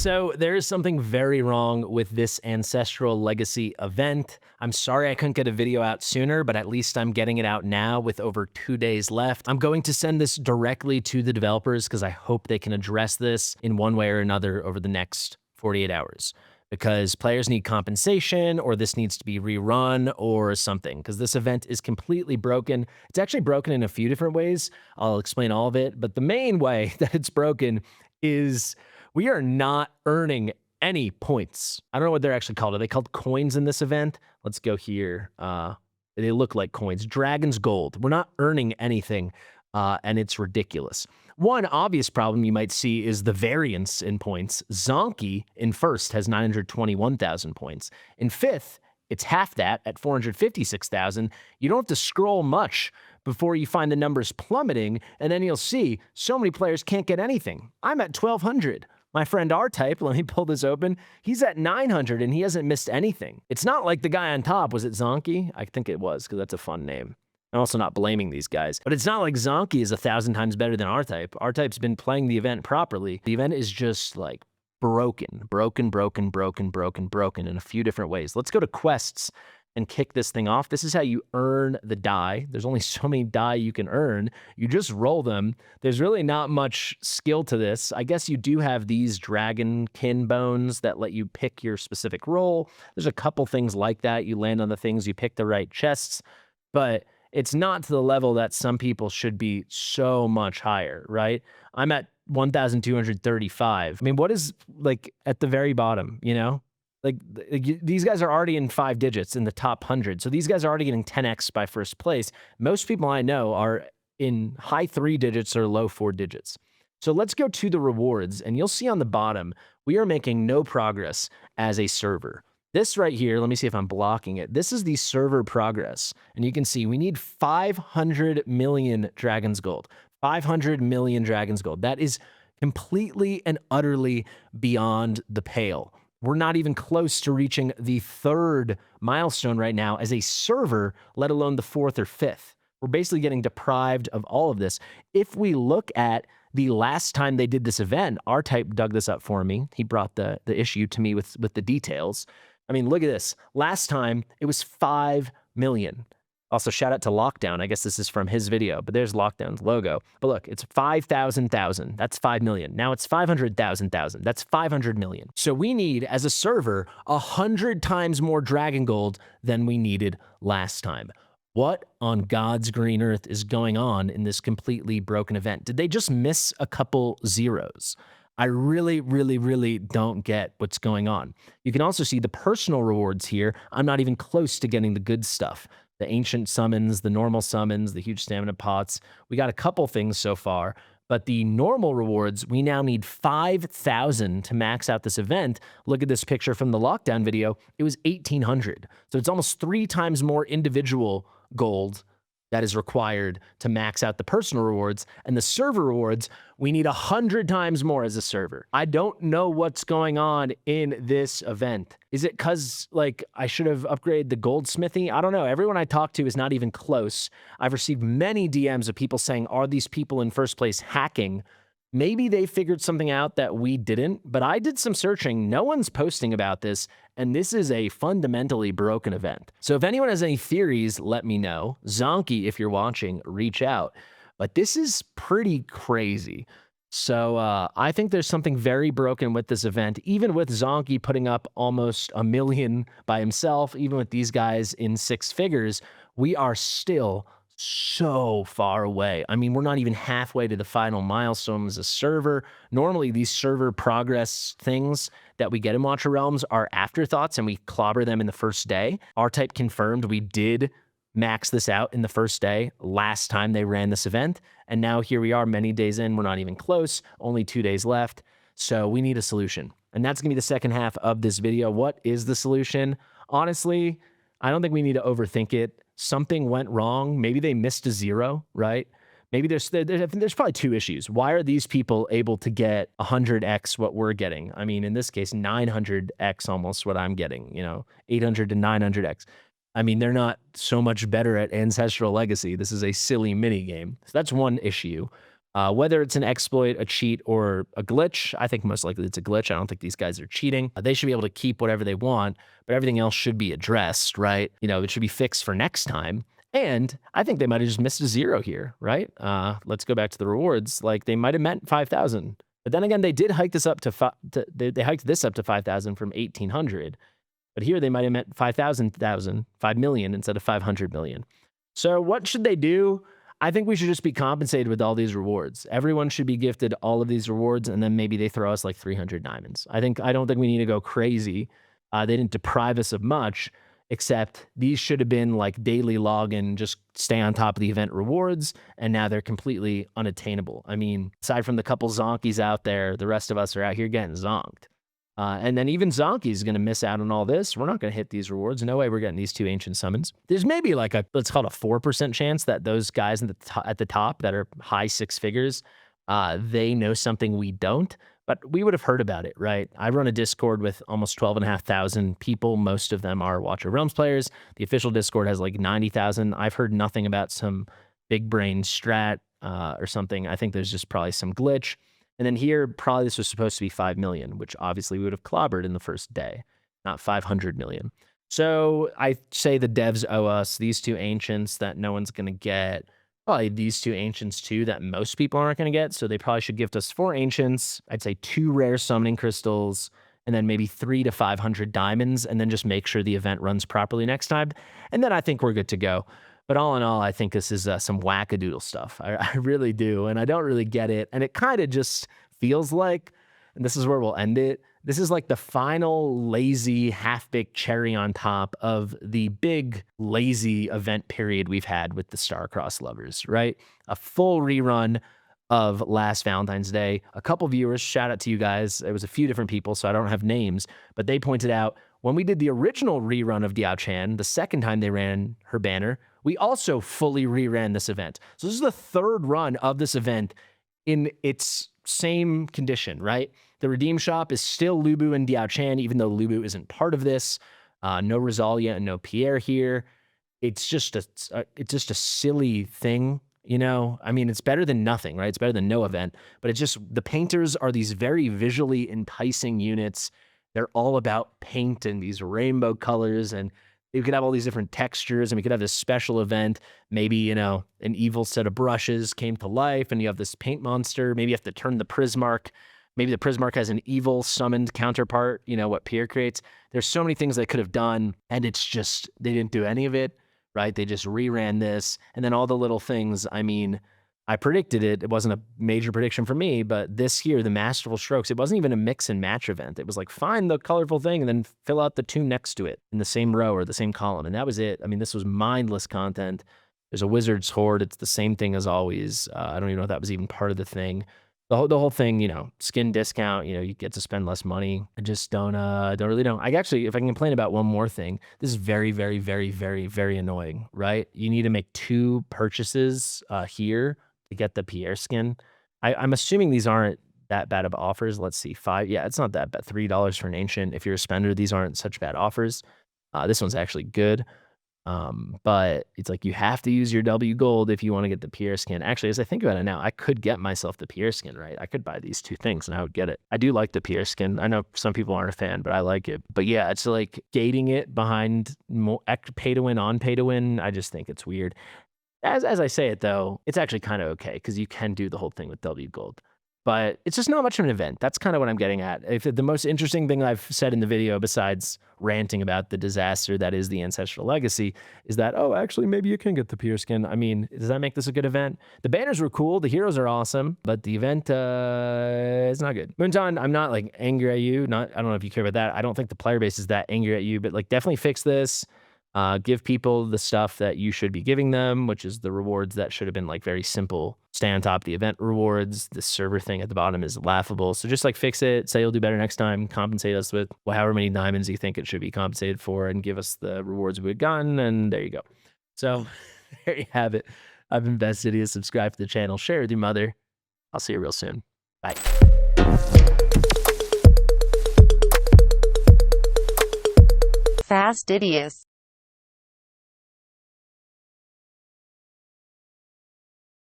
So there is something very wrong with this Ancestral Legacy event. I'm sorry I couldn't get a video out sooner, but at least I'm getting it out now with over 2 days left. I'm going to send this directly to the developers because I hope they can address this in one way or another over the next 48 hours. Because players need compensation, or this needs to be rerun or something, because this event is completely broken. It's actually broken in a few different ways. I'll explain all of it, but the main way that it's broken is we are not earning any points. I don't know what they're actually called. Are they called coins in this event? Let's go here. They look like coins. Dragon's Gold. We're not earning anything, and it's ridiculous. One obvious problem you might see is the variance in points. Zonky in first has 921,000 points. In fifth, it's half that at 456,000. You don't have to scroll much before you find the numbers plummeting, and then you'll see so many players can't get anything. I'm at 1,200. My friend R-Type, let me pull this open, he's at 900 and he hasn't missed anything. It's not like the guy on top, was it Zonky? I think it was, because that's a fun name. I'm also not blaming these guys, but it's not like Zonky is 1,000 times better than R-Type. R-Type's been playing the event properly. The event is just like broken in a few different ways. Let's go to quests and kick this thing off. This is how you earn the die. There's only so many die you can earn. You just roll them. There's really not much skill to this. I guess you do have these dragon kin bones that let you pick your specific roll. There's a couple things like that. You land on the things, you pick the right chests, but it's not to the level that some people should be so much higher, right? I'm at 1,235. I mean, what is like at the very bottom, you know? Like these guys are already in 5 digits in the top 100. So these guys are already getting 10x by first place. Most people I know are in high 3 digits or low 4 digits. So let's go to the rewards, and you'll see on the bottom, we are making no progress as a server. This right here, let me see if I'm blocking it. This is the server progress. And you can see we need 500 million Dragon's Gold. 500 million Dragon's Gold. That is completely and utterly beyond the pale. We're not even close to reaching the 3rd milestone right now as a server, let alone the 4th or 5th. We're basically getting deprived of all of this. If we look at the last time they did this event, R-Type dug this up for me. He brought the issue to me with the details. I mean, look at this. Last time, it was 5 million. Also, shout out to Lockdown. I guess this is from his video, but there's Lockdown's logo. But look, it's 5,000,000. That's 5 million. Now it's 500,000. That's 500 million. So we need, as a server, 100 times more Dragon Gold than we needed last time. What on God's green earth is going on in this completely broken event? Did they just miss a couple zeros? I really don't get what's going on. You can also see the personal rewards here. I'm not even close to getting the good stuff. The ancient summons, the normal summons, the huge stamina pots. We got a couple things so far, but the normal rewards, we now need 5,000 to max out this event. Look at this picture from the Lockdown video. It was 1,800. So it's almost 3 times more individual gold that is required to max out the personal rewards, and the server rewards, we need 100 times more as a server. I don't know what's going on in this event. Is it because, like, I should have upgraded the goldsmithy? I don't know. Everyone I talk to is not even close. I've received many DMs of people saying, are these people in first place hacking? Maybe they figured something out that we didn't, but I did some searching. No one's posting about this, and this is a fundamentally broken event. So if anyone has any theories, let me know. Zonky, if you're watching, reach out. But this is pretty crazy. So I think there's something very broken with this event, even with Zonky putting up almost 1 million by himself, even with these guys in 6 figures, we are still so far away. I mean, we're not even halfway to the final milestone as a server. Normally, these server progress things that we get in Watcher Realms are afterthoughts, and we clobber them in the first day. R-Type confirmed we did max this out in the first day last time they ran this event, and now here we are many days in. We're not even close. Only 2 days left, so we need a solution. And that's going to be the second half of this video. What is the solution? Honestly, I don't think we need to overthink it. Something went wrong. Maybe they missed a 0, right? Maybe there's probably 2 issues. Why are these people able to get 100x what we're getting? I mean, in this case, 900x almost what I'm getting, you know, 800 to 900x. I mean, they're not so much better at Ancestral Legacy. This is a silly mini game. So that's one issue. Whether it's an exploit, a cheat, or a glitch, I think most likely it's a glitch. I don't think these guys are cheating. They should be able to keep whatever they want, but everything else should be addressed, right? It should be fixed for next time. And I think they might have just missed a zero here, right? Let's go back to the rewards. Like they might have meant 5,000, but then again, they did hike this up to they hiked this up to 5,000 from 1,800. But here they might have meant 5 million instead of 500 million. So what should they do? I think we should just be compensated with all these rewards. Everyone should be gifted all of these rewards, and then maybe they throw us like 300 diamonds. I don't think we need to go crazy. They didn't deprive us of much, except these should have been like daily login, just stay on top of the event rewards, and now they're completely unattainable. I mean, aside from the couple zonkies out there, the rest of us are out here getting zonked. And then even Zonky is going to miss out on all this. We're not going to hit these rewards. No way we're getting these 2 ancient summons. There's maybe like let's call it a 4% chance that those guys at the top that are high 6 figures, they know something we don't. But we would have heard about it, right? I run a Discord with almost 12,500 people. Most of them are Watcher Realms players. The official Discord has like 90,000. I've heard nothing about some big brain strat or something. I think there's just probably some glitch. And then here, probably this was supposed to be 5 million, which obviously we would have clobbered in the first day, not 500 million. So I say the devs owe us these 2 ancients that no one's going to get. Probably these 2 ancients too that most people aren't going to get. So they probably should gift us 4 ancients. I'd say 2 rare summoning crystals, and then maybe 300 to 500 diamonds, and then just make sure the event runs properly next time. And then I think we're good to go. But all in all, I think this is some wackadoodle stuff. I really do, and I don't really get it. And it kind of just feels like, and this is where we'll end it, this is like the final lazy, half-baked cherry on top of the big, lazy event period we've had with the Star-Crossed lovers, right? A full rerun of last Valentine's Day. A couple viewers, shout out to you guys. It was a few different people, so I don't have names, but they pointed out when we did the original rerun of Diao Chan, the second time they ran her banner, we also fully reran this event. So this is the 3rd run of this event in its same condition, right? The Redeem Shop is still Lubu and Diao Chan, even though Lubu isn't part of this. No Rosalia and no Pierre here. It's just a silly thing, you know? I mean, it's better than nothing, right? It's better than no event, but it's just, the painters are these very visually enticing units. They're all about paint and these rainbow colors, and you could have all these different textures, and we could have this special event. Maybe, an evil set of brushes came to life, and you have this paint monster. Maybe you have to turn the Prismark. Maybe the Prismark has an evil summoned counterpart, what Pierre creates. There's so many things they could have done, and it's just, they didn't do any of it, right? They just reran this, and then all the little things, I mean, I predicted it. It wasn't a major prediction for me, but this year, the Masterful Strokes, it wasn't even a mix and match event. It was like, find the colorful thing and then fill out the 2 next to it in the same row or the same column. And that was it. I mean, this was mindless content. There's a Wizard's Horde. It's the same thing as always. I don't even know if that was even part of the thing. The whole thing, skin discount, you get to spend less money. I just don't really know. I actually, if I can complain about one more thing, this is very, very, very, very, very annoying, right? You need to make 2 purchases here to get the Pierre skin. I'm assuming these aren't that bad of offers. Let's see, 5. Yeah, it's not that bad. $3 for an ancient. If you're a spender, these aren't such bad offers. This one's actually good. But it's like you have to use your W gold if you want to get the Pierre skin. Actually, as I think about it now, I could get myself the Pierre skin, right? I could buy these 2 things and I would get it. I do like the Pierre skin. I know some people aren't a fan, but I like it. But yeah, it's like gating it behind pay to win on pay to win. I just think it's weird. As I say it though, it's actually kind of okay because you can do the whole thing with W gold. But it's just not much of an event. That's kind of what I'm getting at. If the most interesting thing I've said in the video, besides ranting about the disaster that is the Ancestral Legacy, is that, oh, actually, maybe you can get the Pierre skin. I mean, does that make this a good event? The banners were cool. The heroes are awesome. But the event is not good. Moonton, I'm not like angry at you. I don't know if you care about that. I don't think the player base is that angry at you. But like definitely fix this. Give people the stuff that you should be giving them, which is the rewards that should have been like very simple. Stay on top of the event rewards. The server thing at the bottom is laughable. So just like fix it, say you'll do better next time, compensate us with however many diamonds you think it should be compensated for, and give us the rewards we had gotten, and there you go. So there you have it. I've been Fastidious. Subscribe to the channel, share with your mother. I'll see you real soon. Bye. Fastidious.